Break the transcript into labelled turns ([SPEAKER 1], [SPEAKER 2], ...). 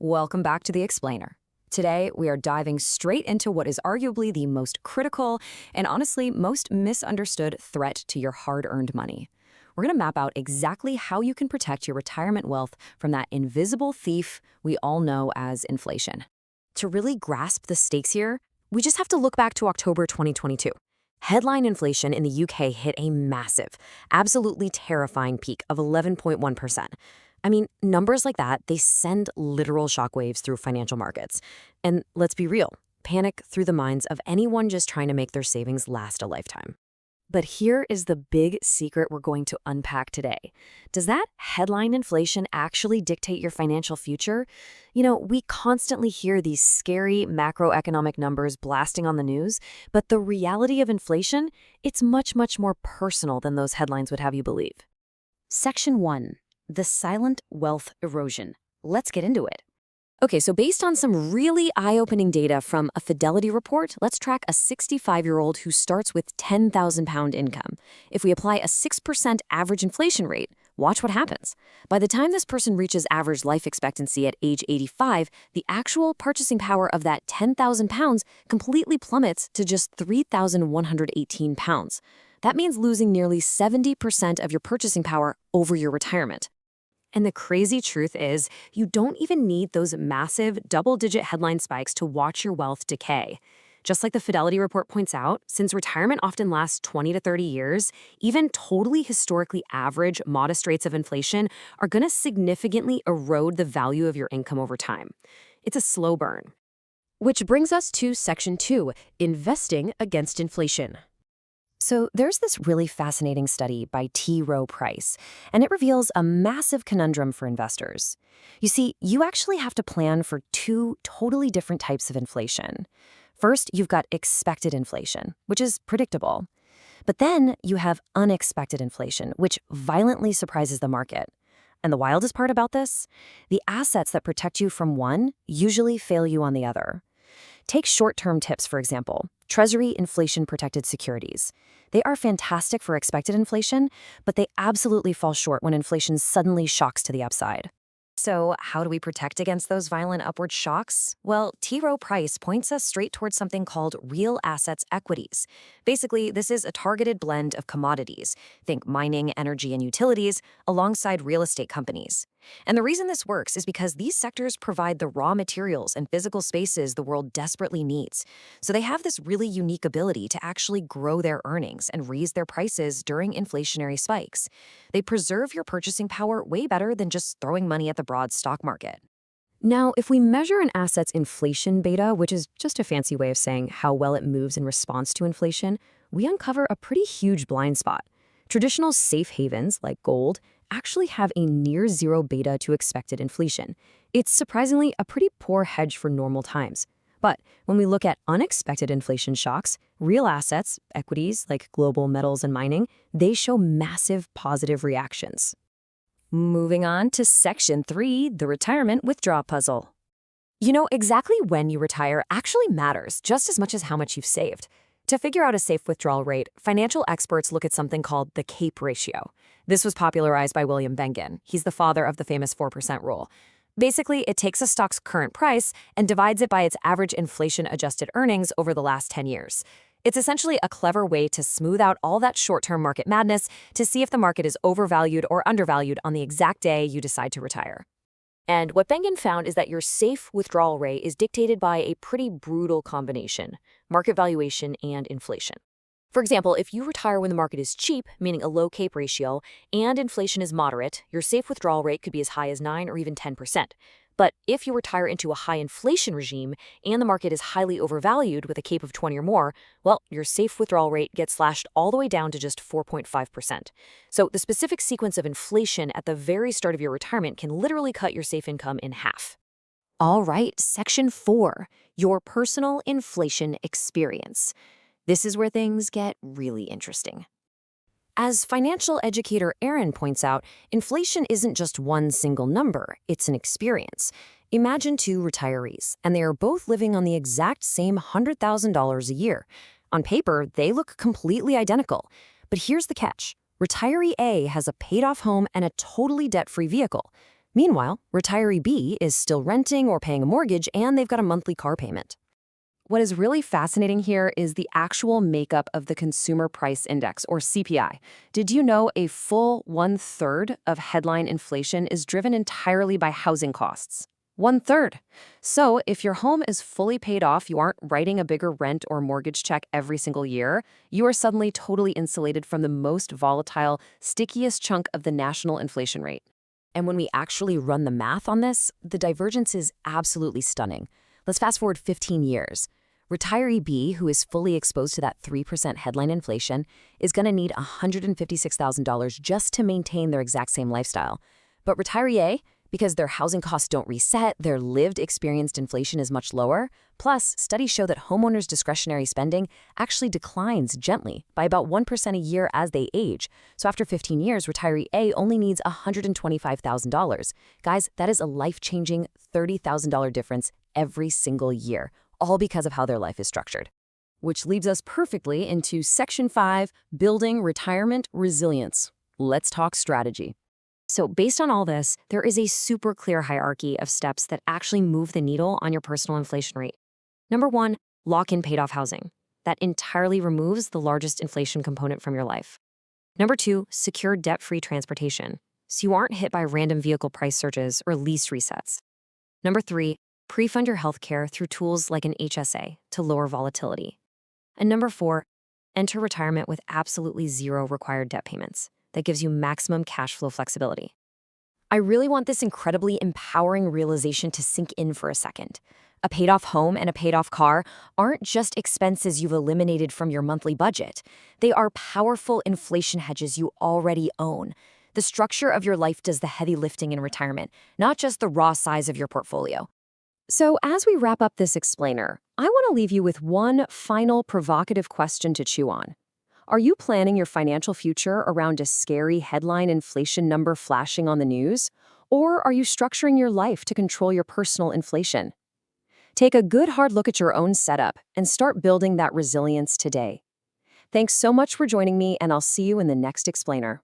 [SPEAKER 1] Welcome back to The Explainer. Today, we are diving straight into what is arguably the most critical and honestly most misunderstood threat to your hard-earned money. We're going to map out exactly how you can protect your retirement wealth from that invisible thief we all know as inflation. To really grasp the stakes here, we just have to look back to October 2022. Headline inflation in the UK hit a massive, absolutely terrifying peak of 11.1%. I mean, numbers like that, they send literal shockwaves through financial markets. And let's be real, panic through the minds of anyone just trying to make their savings last a lifetime. But here is the big secret we're going to unpack today. Does that headline inflation actually dictate your financial future? You know, we constantly hear these scary macroeconomic numbers blasting on the news, but the reality of inflation, it's much, much more personal than those headlines would have you believe. Section 1. The silent wealth erosion. Let's get into it. Okay, so based on some really eye-opening data from a Fidelity report, let's track a 65-year-old who starts with £10,000 income. If we apply a 6% average inflation rate, watch what happens. By the time this person reaches average life expectancy at age 85, the actual purchasing power of that £10,000 completely plummets to just £3,118. That means losing nearly 70% of your purchasing power over your retirement. And the crazy truth is, you don't even need those massive double-digit headline spikes to watch your wealth decay. Just like the Fidelity report points out, since retirement often lasts 20 to 30 years, even totally historically average, modest rates of inflation are going to significantly erode the value of your income over time. It's a slow burn. Which brings us to Section 2, Investing Against Inflation. So there's this really fascinating study by T. Rowe Price, and it reveals a massive conundrum for investors. You see, you actually have to plan for two totally different types of inflation. First, you've got expected inflation, which is predictable. But then you have unexpected inflation, which violently surprises the market. And the wildest part about this? The assets that protect you from one usually fail you on the other. Take short-term tips, for example. Treasury inflation-protected securities. They are fantastic for expected inflation, but they absolutely fall short when inflation suddenly shocks to the upside. So how do we protect against those violent upward shocks? Well, T. Rowe Price points us straight towards something called real assets equities. Basically, this is a targeted blend of commodities, think mining, energy, and utilities, alongside real estate companies. And the reason this works is because these sectors provide the raw materials and physical spaces the world desperately needs. So they have this really unique ability to actually grow their earnings and raise their prices during inflationary spikes. They preserve your purchasing power way better than just throwing money at the broad stock market. Now, if we measure an asset's inflation beta, which is just a fancy way of saying how well it moves in response to inflation, we uncover a pretty huge blind spot. Traditional safe havens, like gold, actually have a near-zero beta to expected inflation. It's surprisingly a pretty poor hedge for normal times. But when we look at unexpected inflation shocks, real assets, equities like global metals and mining, they show massive positive reactions. Moving on to Section 3, the retirement withdrawal puzzle. You know, exactly when you retire actually matters just as much as how much you've saved. To figure out a safe withdrawal rate, financial experts look at something called the CAPE ratio. This was popularized by William Bengen. He's the father of the famous 4% rule. Basically, it takes a stock's current price and divides it by its average inflation-adjusted earnings over the last 10 years. It's essentially a clever way to smooth out all that short-term market madness to see if the market is overvalued or undervalued on the exact day you decide to retire. And what Bengen found is that your safe withdrawal rate is dictated by a pretty brutal combination: market valuation and inflation. For example, if you retire when the market is cheap, meaning a low CAPE ratio, and inflation is moderate, your safe withdrawal rate could be as high as 9 or even 10%. But if you retire into a high inflation regime and the market is highly overvalued with a CAPE of 20 or more, well, your safe withdrawal rate gets slashed all the way down to just 4.5%. So the specific sequence of inflation at the very start of your retirement can literally cut your safe income in half. All right, Section 4, your personal inflation experience. This is where things get really interesting. As financial educator Aaron points out, inflation isn't just one single number, it's an experience. Imagine two retirees, and they are both living on the exact same $100,000 a year. On paper, they look completely identical. But here's the catch. Retiree A has a paid-off home and a totally debt-free vehicle. Meanwhile, retiree B is still renting or paying a mortgage, and they've got a monthly car payment. What is really fascinating here is the actual makeup of the Consumer Price Index, or CPI. Did you know a full 1/3 of headline inflation is driven entirely by housing costs? 1/3. So if your home is fully paid off, you aren't writing a bigger rent or mortgage check every single year, you are suddenly totally insulated from the most volatile, stickiest chunk of the national inflation rate. And when we actually run the math on this, the divergence is absolutely stunning. Let's fast forward 15 years. Retiree B, who is fully exposed to that 3% headline inflation, is going to need $156,000 just to maintain their exact same lifestyle. But retiree A, because their housing costs don't reset, their lived experienced inflation is much lower. Plus, studies show that homeowners' discretionary spending actually declines gently by about 1% a year as they age. So after 15 years, retiree A only needs $125,000. Guys, that is a life-changing $30,000 difference every single year, all because of how their life is structured. Which leads us perfectly into Section 5, Building Retirement Resilience. Let's talk strategy. So based on all this, there is a super clear hierarchy of steps that actually move the needle on your personal inflation rate. Number 1, lock in paid-off housing. That entirely removes the largest inflation component from your life. Number 2, secure debt-free transportation, so you aren't hit by random vehicle price surges or lease resets. Number 3, pre-fund your healthcare through tools like an HSA to lower volatility. And number 4, enter retirement with absolutely zero required debt payments. That gives you maximum cash flow flexibility. I really want this incredibly empowering realization to sink in for a second. A paid-off home and a paid-off car aren't just expenses you've eliminated from your monthly budget. They are powerful inflation hedges you already own. The structure of your life does the heavy lifting in retirement, not just the raw size of your portfolio. So as we wrap up this explainer, I want to leave you with one final provocative question to chew on. Are you planning your financial future around a scary headline inflation number flashing on the news? Or are you structuring your life to control your personal inflation? Take a good hard look at your own setup and start building that resilience today. Thanks so much for joining me, and I'll see you in the next explainer.